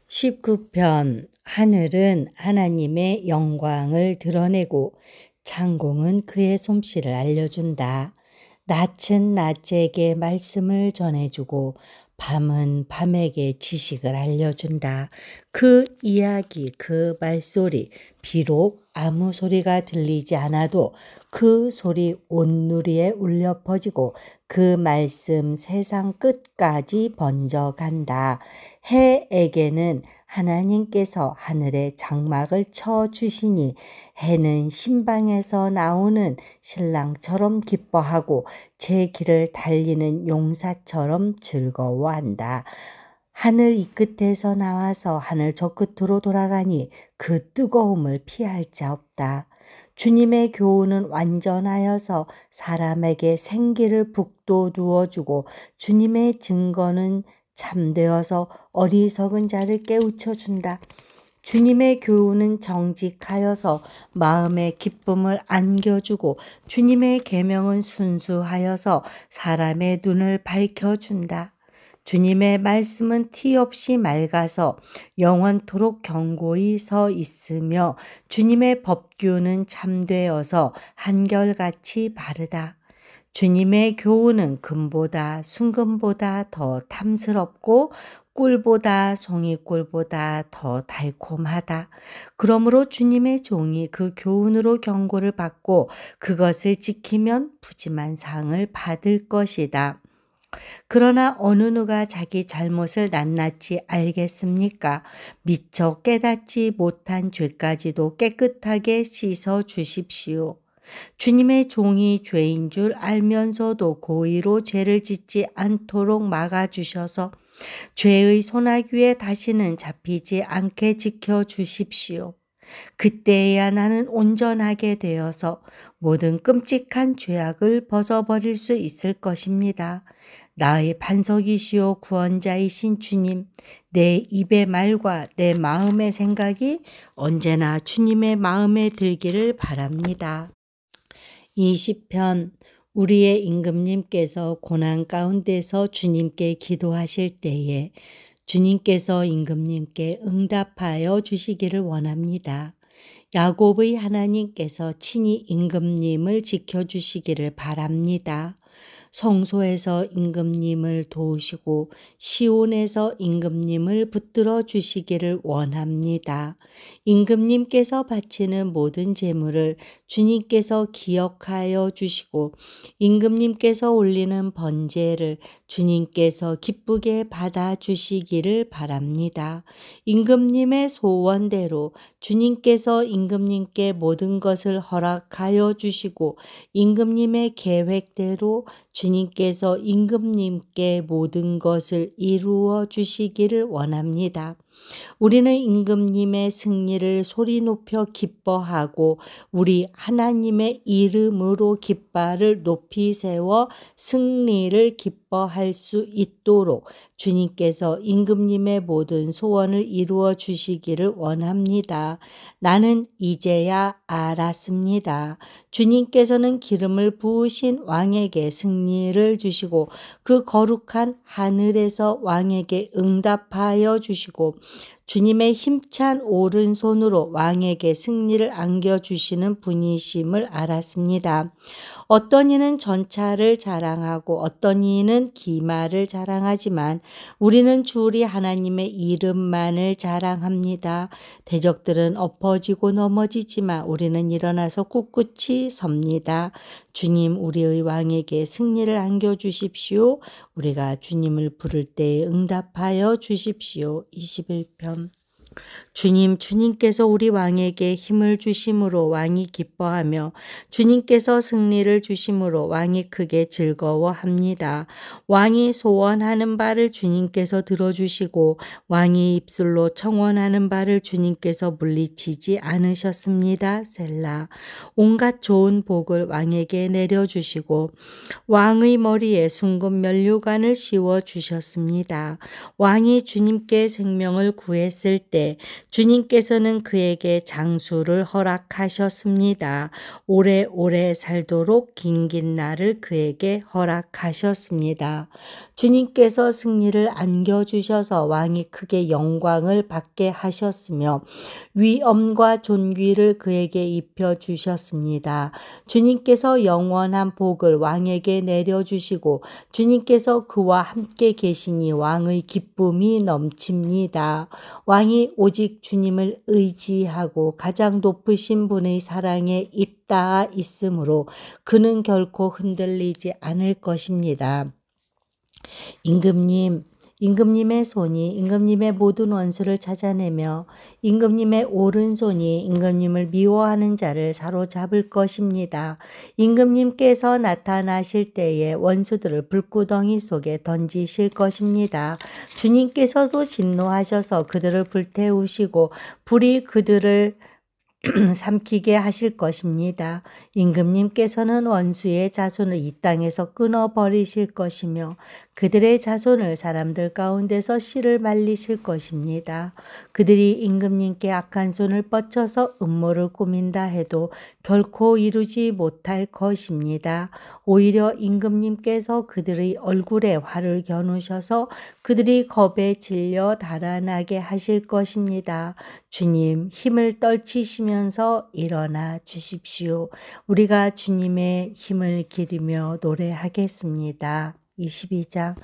19편 하늘은 하나님의 영광을 드러내고 창공은 그의 솜씨를 알려준다. 낯은 낯에게 말씀을 전해주고 밤은 밤에게 지식을 알려준다. 그 이야기, 그 말소리, 비록 아무 소리가 들리지 않아도 그 소리 온누리에 울려 퍼지고 그 말씀 세상 끝까지 번져간다. 해에게는 하나님께서 하늘에 장막을 쳐 주시니 해는 신방에서 나오는 신랑처럼 기뻐하고 제 길을 달리는 용사처럼 즐거워한다. 하늘 이 끝에서 나와서 하늘 저 끝으로 돌아가니 그 뜨거움을 피할 자 없다. 주님의 교훈은 완전하여서 사람에게 생기를 북돋우어주고 주님의 증거는 참되어서 어리석은 자를 깨우쳐준다. 주님의 교훈은 정직하여서 마음의 기쁨을 안겨주고 주님의 계명은 순수하여서 사람의 눈을 밝혀준다. 주님의 말씀은 티 없이 맑아서 영원토록 견고히 서 있으며 주님의 법규는 참되어서 한결같이 바르다. 주님의 교훈은 금보다 순금보다 더 탐스럽고 꿀보다 송이꿀보다 더 달콤하다. 그러므로 주님의 종이 그 교훈으로 경고를 받고 그것을 지키면 푸짐한 상을 받을 것이다. 그러나 어느 누가 자기 잘못을 낱낱이 알겠습니까? 미처 깨닫지 못한 죄까지도 깨끗하게 씻어 주십시오. 주님의 종이 죄인 줄 알면서도 고의로 죄를 짓지 않도록 막아주셔서 죄의 소나기에 다시는 잡히지 않게 지켜주십시오. 그때야 나는 온전하게 되어서 모든 끔찍한 죄악을 벗어버릴 수 있을 것입니다. 나의 반석이시오 구원자이신 주님, 내 입의 말과 내 마음의 생각이 언제나 주님의 마음에 들기를 바랍니다. 20편 우리의 임금님께서 고난 가운데서 주님께 기도하실 때에 주님께서 임금님께 응답하여 주시기를 원합니다. 야곱의 하나님께서 친히 임금님을 지켜주시기를 바랍니다. 성소에서 임금님을 도우시고 시온에서 임금님을 붙들어 주시기를 원합니다. 임금님께서 바치는 모든 제물을 주님께서 기억하여 주시고 임금님께서 올리는 번제를 주님께서 기쁘게 받아 주시기를 바랍니다. 임금님의 소원대로 주님께서 임금님께 모든 것을 허락하여 주시고 임금님의 계획대로 주님께서 임금님께 모든 것을 이루어 주시기를 원합니다. 우리는 임금님의 승리를 소리 높여 기뻐하고 우리 하나님의 이름으로 깃발을 높이 세워 승리를 기뻐할 수 있도록 주님께서 임금님의 모든 소원을 이루어 주시기를 원합니다. 나는 이제야 알았습니다. 주님께서는 기름을 부으신 왕에게 승리를 주시고 그 거룩한 하늘에서 왕에게 응답하여 주시고 주님의 힘찬 오른손으로 왕에게 승리를 안겨주시는 분이심을 알았습니다. 어떤 이는 전차를 자랑하고 어떤 이는 기마를 자랑하지만 우리는 주리 하나님의 이름만을 자랑합니다. 대적들은 엎어지고 넘어지지만 우리는 일어나서 꿋꿋이 섭니다. 주님 우리의 왕에게 승리를 안겨주십시오. 우리가 주님을 부를 때에 응답하여 주십시오. 21편 주님께서 우리 왕에게 힘을 주심으로 왕이 기뻐하며 주님께서 승리를 주심으로 왕이 크게 즐거워합니다. 왕이 소원하는 바를 주님께서 들어주시고 왕이 입술로 청원하는 바를 주님께서 물리치지 않으셨습니다. 셀라. 온갖 좋은 복을 왕에게 내려주시고 왕의 머리에 순금 면류관을 씌워 주셨습니다. 왕이 주님께 생명을 구했을 때 주님께서는 그에게 장수를 허락하셨습니다. 오래오래 살도록 긴긴 날을 그에게 허락하셨습니다. 주님께서 승리를 안겨주셔서 왕이 크게 영광을 받게 하셨으며 위엄과 존귀를 그에게 입혀주셨습니다. 주님께서 영원한 복을 왕에게 내려주시고 주님께서 그와 함께 계시니 왕의 기쁨이 넘칩니다. 왕이 오직 주님을 의지하고 가장 높으신 분의 사랑에 입닿아 있으므로 그는 결코 흔들리지 않을 것입니다. 임금님의 손이 임금님의 모든 원수를 찾아내며 임금님의 오른손이 임금님을 미워하는 자를 사로잡을 것입니다. 임금님께서 나타나실 때에 원수들을 불구덩이 속에 던지실 것입니다. 주님께서도 진노하셔서 그들을 불태우시고 불이 그들을 삼키게 하실 것입니다. 임금님께서는 원수의 자손을 이 땅에서 끊어버리실 것이며 그들의 자손을 사람들 가운데서 씨를 말리실 것입니다. 그들이 임금님께 악한 손을 뻗쳐서 음모를 꾸민다 해도 결코 이루지 못할 것입니다. 오히려 임금님께서 그들의 얼굴에 활을 겨누셔서 그들이 겁에 질려 달아나게 하실 것입니다. 주님, 힘을 떨치시면서 일어나 주십시오. 우리가 주님의 힘을 기리며 노래하겠습니다. 22장.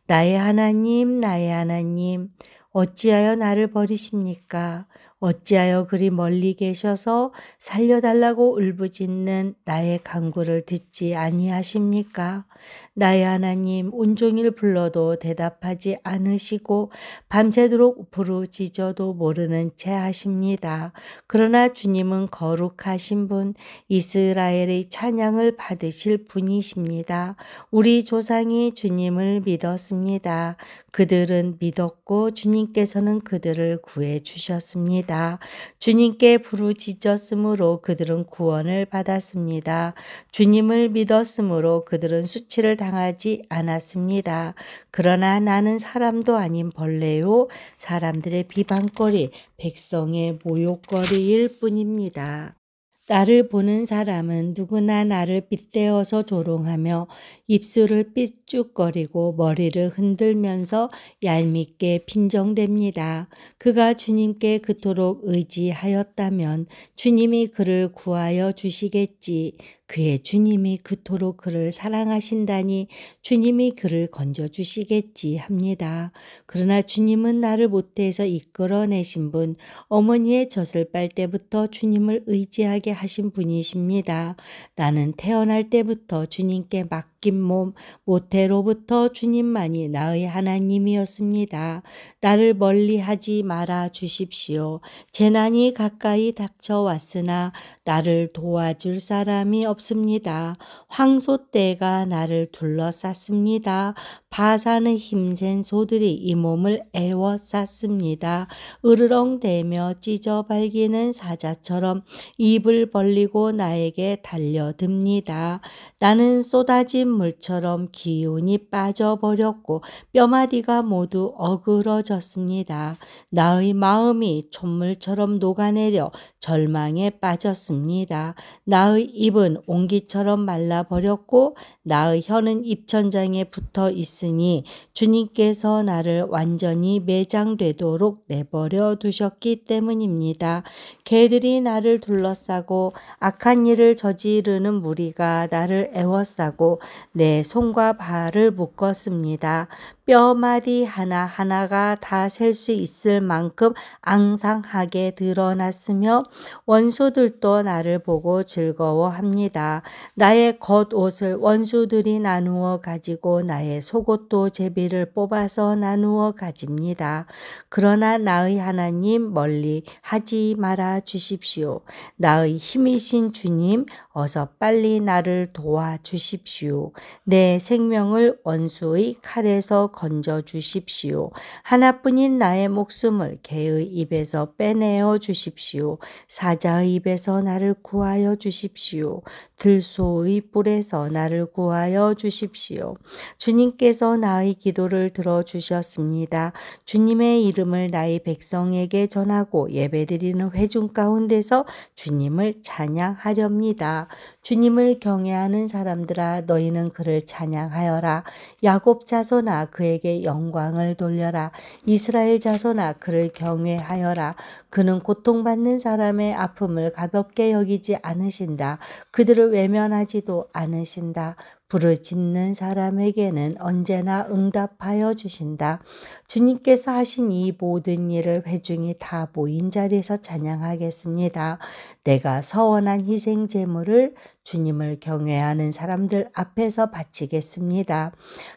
나의 하나님, 나의 하나님, 어찌하여 나를 버리십니까? 어찌하여 그리 멀리 계셔서 살려달라고 울부짖는 나의 간구를 듣지 아니하십니까? 나의 하나님, 온종일 불러도 대답하지 않으시고 밤새도록 부르짖어도 모르는 채 하십니다. 그러나 주님은 거룩하신 분, 이스라엘의 찬양을 받으실 분이십니다. 우리 조상이 주님을 믿었습니다. 그들은 믿었고 주님께서는 그들을 구해 주셨습니다. 주님께 부르짖었으므로 그들은 구원을 받았습니다. 주님을 믿었으므로 그들은 수치를 당하지 않았습니다. 그러나 나는 사람도 아닌 벌레요, 사람들의 비방거리, 백성의 모욕거리일 뿐입니다. 나를 보는 사람은 누구나 나를 빗대어서 조롱하며 입술을 삐죽거리고 머리를 흔들면서 얄밉게 빈정댑니다. 그가 주님께 그토록 의지하였다면 주님이 그를 구하여 주시겠지. 그의 주님이 그토록 그를 사랑하신다니 주님이 그를 건져주시겠지 합니다. 그러나 주님은 나를 모태에서 이끌어내신 분, 어머니의 젖을 빨 때부터 주님을 의지하게 하신 분이십니다. 나는 태어날 때부터 주님께 맡긴 몸, 모태로부터 주님만이 나의 하나님이었습니다. 나를 멀리하지 말아 주십시오. 재난이 가까이 닥쳐왔으나 나를 도와줄 사람이 없습니다. 황소떼가 나를 둘러쌌습니다. 바산의 힘센 소들이 이 몸을 애워쌌습니다. 으르렁대며 찢어발기는 사자처럼 입을 벌리고 나에게 달려듭니다. 나는 쏟아진 물처럼 기운이 빠져버렸고 뼈마디가 모두 어그러졌습니다. 나의 마음이 촛물처럼 녹아내려 절망에 빠졌습니다. 나의 입은 옹기처럼 말라버렸고 나의 혀는 입천장에 붙어 있으니 주님께서 나를 완전히 매장되도록 내버려 두셨기 때문입니다. 개들이 나를 둘러싸고 악한 일을 저지르는 무리가 나를 애워싸고 내 손과 발을 묶었습니다. 뼈마디 하나하나가 다 셀 수 있을 만큼 앙상하게 드러났으며 원수들도 나를 보고 즐거워합니다. 나의 겉옷을 원수들이 나누어 가지고 나의 속옷도 제비를 뽑아서 나누어 가집니다. 그러나 나의 하나님 멀리 하지 말아 주십시오. 나의 힘이신 주님 어서 빨리 나를 도와주십시오. 내 생명을 원수의 칼에서 건져주십시오. 하나뿐인 나의 목숨을 개의 입에서 빼내어 주십시오. 사자의 입에서 나를 구하여 주십시오. 들소의 뿔에서 나를 구하여 주십시오. 주님께서 나의 기도를 들어주셨습니다. 주님의 이름을 나의 백성에게 전하고 예배드리는 회중 가운데서 주님을 찬양하렵니다. 주님을 경외하는 사람들아 너희는 그를 찬양하여라. 야곱 자손아 그에게 영광을 돌려라. 이스라엘 자손아 그를 경외하여라. 그는 고통받는 사람의 아픔을 가볍게 여기지 않으신다. 그들을 외면하지도 않으신다. 부르짖는 사람에게는 언제나 응답하여 주신다. 주님께서 하신 이 모든 일을 회중이 다 모인 자리에서 찬양하겠습니다. 내가 서원한 희생 제물을 주님을 경외하는 사람들 앞에서 바치겠습니다.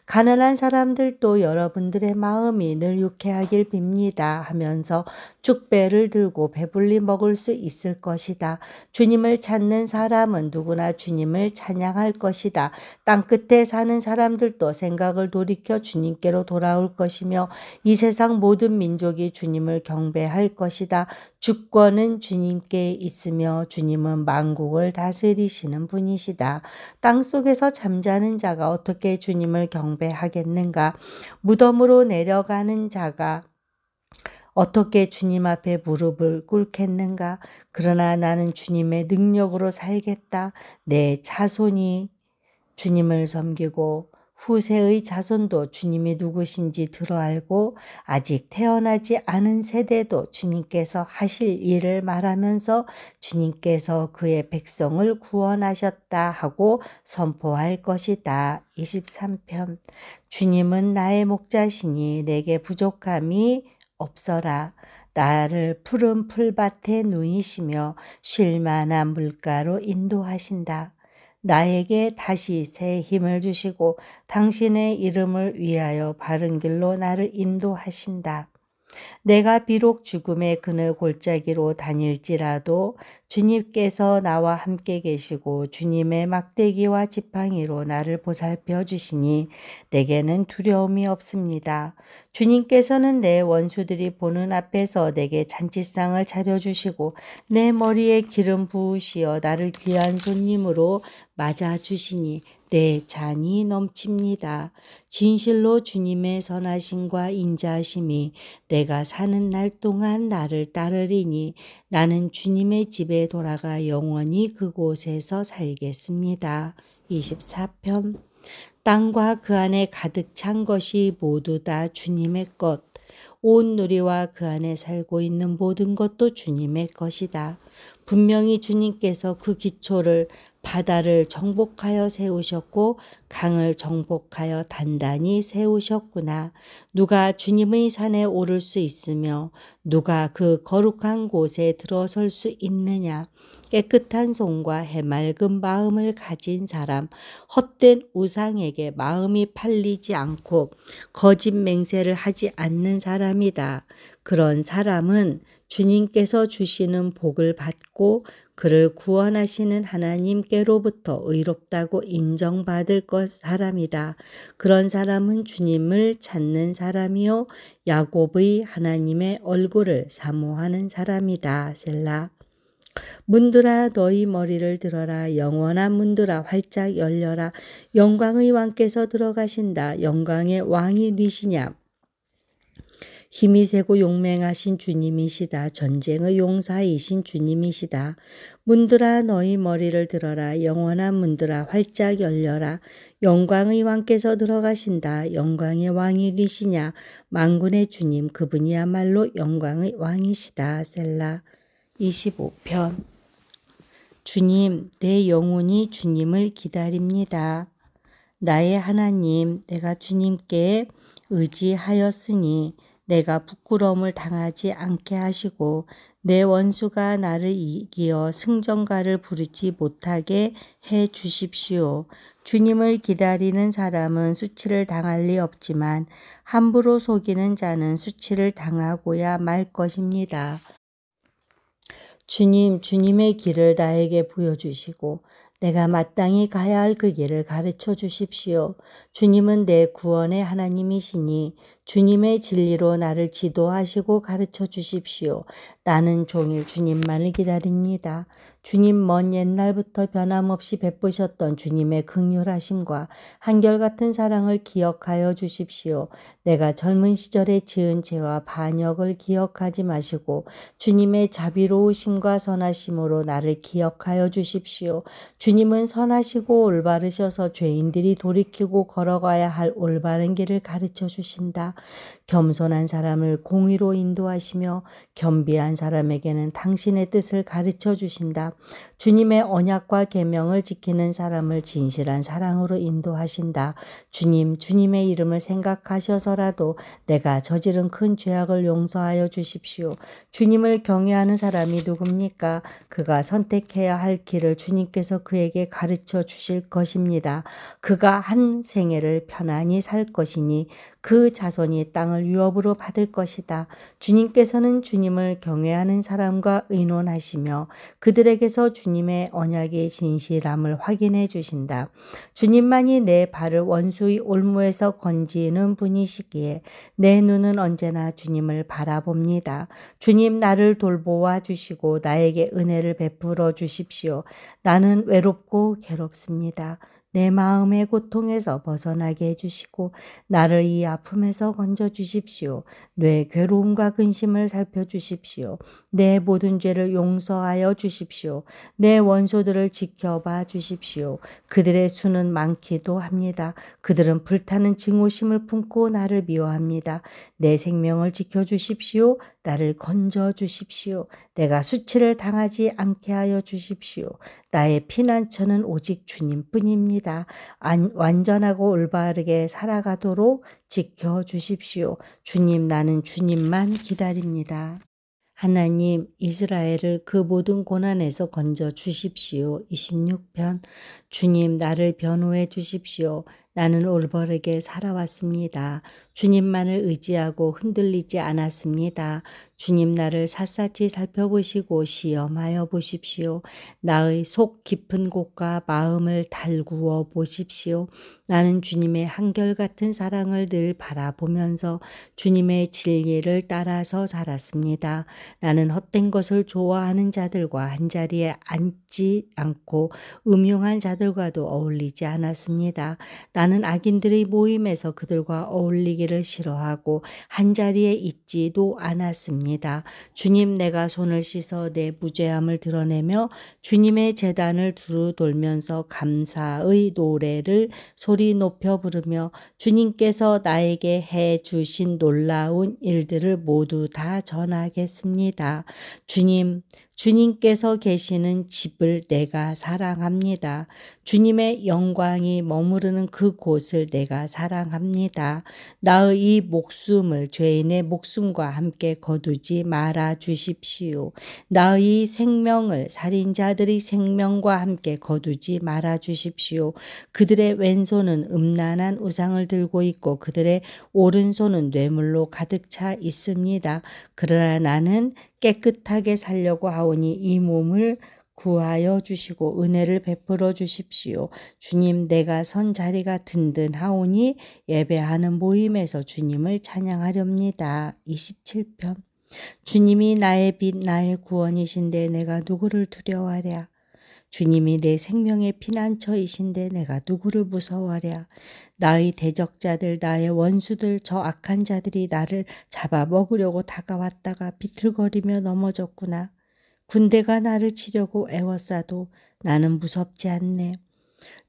가난한 사람들도 여러분들의 마음이 늘 유쾌하길 빕니다 하면서 축배를 들고 배불리 먹을 수 있을 것이다. 주님을 찾는 사람은 누구나 주님을 찬양할 것이다. 땅끝에 사는 사람들도 생각을 돌이켜 주님께로 돌아올 것이며 이 세상 모든 민족이 주님을 경배할 것이다. 주권은 주님께 있으며 주님은 만국을 다스리시는 분이시다. 땅속에서 잠자는 자가 어떻게 주님을 경배하겠는가? 무덤으로 내려가는 자가 어떻게 주님 앞에 무릎을 꿇겠는가? 그러나 나는 주님의 능력으로 살겠다. 내 자손이 주님을 섬기고 후세의 자손도 주님이 누구신지 들어 알고 아직 태어나지 않은 세대도 주님께서 하실 일을 말하면서 주님께서 그의 백성을 구원하셨다 하고 선포할 것이다. 23편 주님은 나의 목자시니 내게 부족함이 없어라. 나를 푸른 풀밭에 누이시며 쉴 만한 물가로 인도하신다. 나에게 다시 새 힘을 주시고 당신의 이름을 위하여 바른 길로 나를 인도하신다. 내가 비록 죽음의 그늘 골짜기로 다닐지라도 주님께서 나와 함께 계시고 주님의 막대기와 지팡이로 나를 보살펴 주시니 내게는 두려움이 없습니다. 주님께서는 내 원수들이 보는 앞에서 내게 잔치상을 차려주시고 내 머리에 기름 부으시어 나를 귀한 손님으로 맞아주시니 내 잔이 넘칩니다. 진실로 주님의 선하심과 인자하심이 내가 사는 날 동안 나를 따르리니 나는 주님의 집에 돌아가 영원히 그곳에서 살겠습니다. 24편 땅과 그 안에 가득 찬 것이 모두 다 주님의 것. 온 누리와 그 안에 살고 있는 모든 것도 주님의 것이다. 분명히 주님께서 그 기초를 바다를 정복하여 세우셨고 강을 정복하여 단단히 세우셨구나. 누가 주님의 산에 오를 수 있으며 누가 그 거룩한 곳에 들어설 수 있느냐. 깨끗한 손과 해맑은 마음을 가진 사람, 헛된 우상에게 마음이 팔리지 않고 거짓 맹세를 하지 않는 사람이다. 그런 사람은 주님께서 주시는 복을 받고 그를 구원하시는 하나님께로부터 의롭다고 인정받을 사람이다. 그런 사람은 주님을 찾는 사람이요 야곱의 하나님의 얼굴을 사모하는 사람이다. 셀라. 문들아 너희 머리를 들어라. 영원한 문들아 활짝 열려라. 영광의 왕께서 들어가신다. 영광의 왕이 누시냐. 힘이 세고 용맹하신 주님이시다. 전쟁의 용사이신 주님이시다. 문들아 너희 머리를 들어라. 영원한 문들아 활짝 열려라. 영광의 왕께서 들어가신다. 영광의 왕이 누시냐. 만군의 주님 그분이야말로 영광의 왕이시다. 셀라. 25편 주님 내 영혼이 주님을 기다립니다. 나의 하나님 내가 주님께 의지하였으니 내가 부끄러움을 당하지 않게 하시고 내 원수가 나를 이기어 승전가를 부르지 못하게 해 주십시오. 주님을 기다리는 사람은 수치를 당할 리 없지만 함부로 속이는 자는 수치를 당하고야 말 것입니다. 주님, 주님의 길을 나에게 보여주시고 내가 마땅히 가야 할 그 길을 가르쳐 주십시오. 주님은 내 구원의 하나님이시니 주님의 진리로 나를 지도하시고 가르쳐 주십시오. 나는 종일 주님만을 기다립니다. 주님 먼 옛날부터 변함없이 베푸셨던 주님의 긍휼하심과 한결같은 사랑을 기억하여 주십시오. 내가 젊은 시절에 지은 죄와 반역을 기억하지 마시고 주님의 자비로우심과 선하심으로 나를 기억하여 주십시오. 주님은 선하시고 올바르셔서 죄인들이 돌이키고 걸어가야 할 올바른 길을 가르쳐 주신다. 겸손한 사람을 공의로 인도하시며 겸비한 사람에게는 당신의 뜻을 가르쳐 주신다. 주님의 언약과 계명을 지키는 사람을 진실한 사랑으로 인도하신다. 주님의 이름을 생각하셔서라도 내가 저지른 큰 죄악을 용서하여 주십시오. 주님을 경외하는 사람이 누굽니까? 그가 선택해야 할 길을 주님께서 그에게 가르쳐 주실 것입니다. 그가 한 생애를 편안히 살 것이니 그 자손이 땅을 유업으로 받을 것이다. 주님께서는 주님을 경외하는 사람과 의논하시며 그들에게서 주님의 언약의 진실함을 확인해 주신다. 주님만이 내 발을 원수의 올무에서 건지는 분이시기에 내 눈은 언제나 주님을 바라봅니다. 주님 나를 돌보아 주시고 나에게 은혜를 베풀어 주십시오. 나는 외롭고 괴롭습니다. 내 마음의 고통에서 벗어나게 해주시고 나를 이 아픔에서 건져주십시오. 뇌 괴로움과 근심을 살펴주십시오. 내 모든 죄를 용서하여 주십시오. 내 원수들을 지켜봐 주십시오. 그들의 수는 많기도 합니다. 그들은 불타는 증오심을 품고 나를 미워합니다. 내 생명을 지켜주십시오. 나를 건져주십시오. 내가 수치를 당하지 않게 하여 주십시오. 나의 피난처는 오직 주님뿐입니다. 완전하고 올바르게 살아가도록 지켜주십시오. 주님, 나는 주님만 기다립니다. 하나님, 이스라엘을 그 모든 고난에서 건져 주십시오. 26편. 주님, 나를 변호해 주십시오. 나는 올바르게 살아왔습니다. 주님만을 의지하고 흔들리지 않았습니다. 주님 나를 샅샅이 살펴보시고 시험하여 보십시오. 나의 속 깊은 곳과 마음을 달구어 보십시오. 나는 주님의 한결같은 사랑을 늘 바라보면서 주님의 진리를 따라서 살았습니다. 나는 헛된 것을 좋아하는 자들과 한자리에 앉지 않고 음흉한 자들과도 어울리지 않았습니다. 나는 악인들의 모임에서 그들과 어울리기를 싫어하고 한자리에 있지도 않았습니다. 주님, 내가 손을 씻어 내 무죄함을 드러내며 주님의 제단을 두루 돌면서 감사의 노래를 소리 높여 부르며 주님께서 나에게 해 주신 놀라운 일들을 모두 다 전하겠습니다. 주님께서 계시는 집을 내가 사랑합니다. 주님의 영광이 머무르는 그 곳을 내가 사랑합니다. 나의 이 목숨을 죄인의 목숨과 함께 거두지 말아 주십시오. 나의 생명을 살인자들의 생명과 함께 거두지 말아 주십시오. 그들의 왼손은 음란한 우상을 들고 있고 그들의 오른손은 뇌물로 가득 차 있습니다. 그러나 나는 깨끗하게 살려고 하오니 이 몸을 구하여 주시고 은혜를 베풀어 주십시오. 주님, 내가 선 자리가 든든하오니 예배하는 모임에서 주님을 찬양하렵니다. 27편. 주님이 나의 빛 나의 구원이신데 내가 누구를 두려워하랴. 주님이 내 생명의 피난처이신데 내가 누구를 무서워하랴. 나의 대적자들 나의 원수들 저 악한 자들이 나를 잡아먹으려고 다가왔다가 비틀거리며 넘어졌구나. 군대가 나를 치려고 애워싸도 나는 무섭지 않네.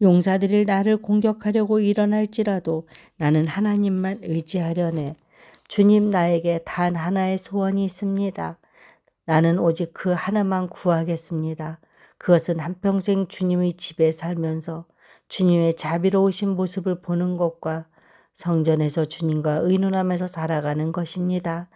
용사들이 나를 공격하려고 일어날지라도 나는 하나님만 의지하려네. 주님, 나에게 단 하나의 소원이 있습니다. 나는 오직 그 하나만 구하겠습니다. 그것은 한평생 주님의 집에 살면서 주님의 자비로우신 모습을 보는 것과 성전에서 주님과 의논하면서 살아가는 것입니다.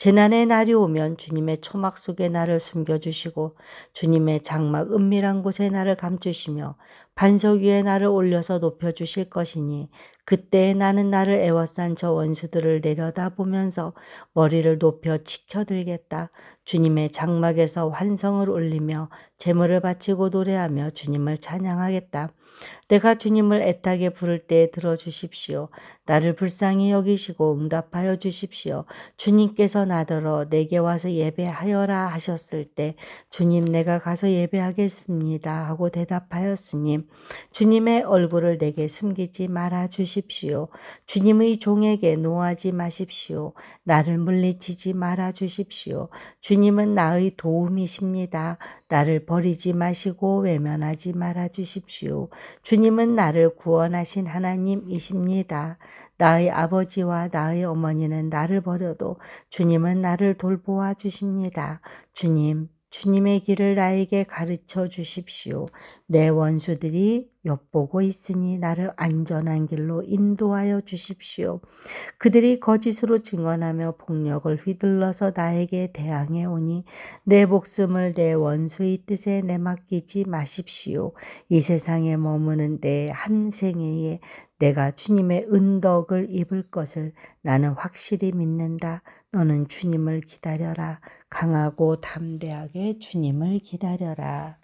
재난의 날이 오면 주님의 초막 속에 나를 숨겨주시고 주님의 장막 은밀한 곳에 나를 감추시며 반석 위에 나를 올려서 높여주실 것이니 그때 나는 나를 애워싼 저 원수들을 내려다보면서 머리를 높여 치켜들겠다. 주님의 장막에서 환성을 올리며 제물을 바치고 노래하며 주님을 찬양하겠다. 내가 주님을 애타게 부를 때에 들어주십시오. 나를 불쌍히 여기시고 응답하여 주십시오. 주님께서 나더러 내게 와서 예배하여라 하셨을 때 주님 내가 가서 예배하겠습니다 하고 대답하였으니 주님의 얼굴을 내게 숨기지 말아 주십시오. 주님의 종에게 노하지 마십시오. 나를 물리치지 말아 주십시오. 주님은 나의 도움이십니다. 나를 버리지 마시고 외면하지 말아 주십시오. 주님은 나를 구원하신 하나님이십니다. 나의 아버지와 나의 어머니는 나를 버려도 주님은 나를 돌보아 주십니다. 주님의 길을 나에게 가르쳐 주십시오. 내 원수들이 엿보고 있으니 나를 안전한 길로 인도하여 주십시오. 그들이 거짓으로 증언하며 폭력을 휘둘러서 나에게 대항해 오니 내 목숨을 내 원수의 뜻에 내맡기지 마십시오. 이 세상에 머무는 내 한 생애에 내가 주님의 은덕을 입을 것을 나는 확실히 믿는다. 너는 주님을 기다려라. 강하고 담대하게 주님을 기다려라.